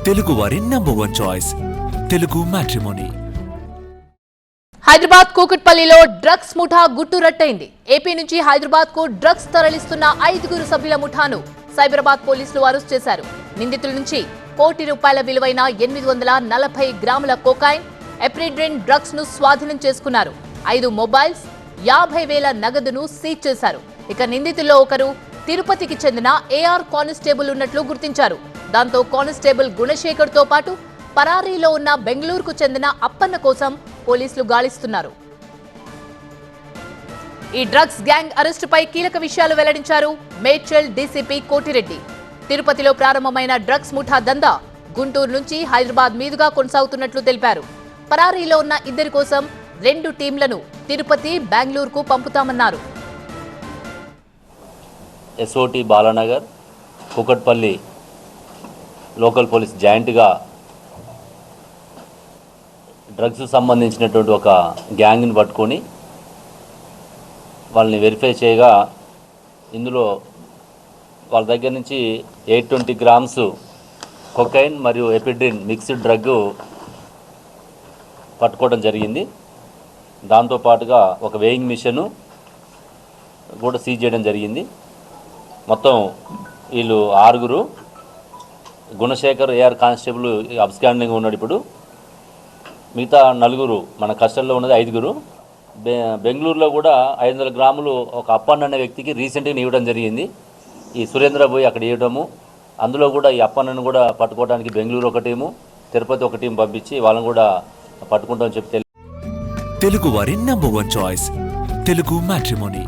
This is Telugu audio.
తెలుగు వారి number 1 choice Telugu matrimony. Hyderabad కూకట్పల్లిలో డ్రగ్స్ ముఠా గుట్టురట్టయింది. ఏపీ నుంచి హైదరాబాద్ కు డ్రగ్స్ తరలిస్తున్న 5 సభ్యుల ముఠాను సైబరాబాద్ పోలీసులు అరెస్ట్ చేశారు. నిందితుల నుంచి ₹1 కోటి విలువైన 840 గ్రాముల కోకాయిన్, ఎప్రిడ్రిన్ డ్రగ్స్ ను స్వాధీనం చేసుకున్నారు. 5 మొబైల్స్, 50,000 నగదును సీజ్ చేశారు. ఇక నిందితుల్లో ఒకరు తిరుపతికి చెందిన ఏఆర్ కానిస్టేబుల్ ఉన్నట్లు గుర్తించారు. దాంతో కానిస్టేబుల్ గుణశేఖర్ తో పాటు పరారీలో ఉన్న బెంగళూరుకు చెందిన అప్పన్న కోసం పోలీసులు గాలిస్తున్నారు. ఈ డ్రగ్స్ గ్యాంగ్ అరెస్టుపై కీలక విషయాలు వెల్లడించారు మేడ్చల్ డీసీపీ కోటిరెడ్డి. తిరుపతిలో ప్రారంభమైన డ్రగ్స్ ముఠా దందా గుంటూరు నుంచి హైదరాబాద్ మీదుగా కొనసాగుతున్నట్లు తెలిపారు. పరారీలో ఉన్న 2 కోసం 2 టీంలను తిరుపతి, బెంగళూరుకు పంపుతామన్నారు. SOT Balanagar, Kukatpally local police జాయింట్గా డ్రగ్స్ సంబంధించినటువంటి ఒక గ్యాంగ్ని పట్టుకొని వాళ్ళని వెరిఫై చేయగా ఇందులో వాళ్ళ దగ్గర నుంచి 820 గ్రామ్స్ కొకైన్ మరియు ఎపిడ్రిన్ మిక్స్డ్ డ్రగ్ పట్టుకోవడం జరిగింది. దాంతోపాటుగా ఒక వేయింగ్ మిషను కూడా సీజ్ చేయడం జరిగింది. మొత్తం వీళ్ళు 6, గుణశేఖర్ ఏఆర్ కానిస్టేబుల్ అబ్స్కాండింగ్ ఉన్నాడు. ఇప్పుడు మిగతా 4 మన కస్టడీలో ఉన్నది 5. బెంగళూరులో కూడా 500 గ్రాములు ఒక అప్పన్న అనే వ్యక్తికి రీసెంట్గా ఇవ్వడం జరిగింది. ఈ సురేంద్ర పోయి అక్కడ ఇవ్వడము, అందులో కూడా ఈ అప్పన్నను కూడా పట్టుకోవడానికి బెంగళూరు ఒక టీము, తిరుపతి ఒక టీం పంపించి వాళ్ళని కూడా పట్టుకుంటామని చెప్తే తెలుగు వారి నంబర్ 1 చాయిస్ తెలుగు మ్యాట్రిమోనీ.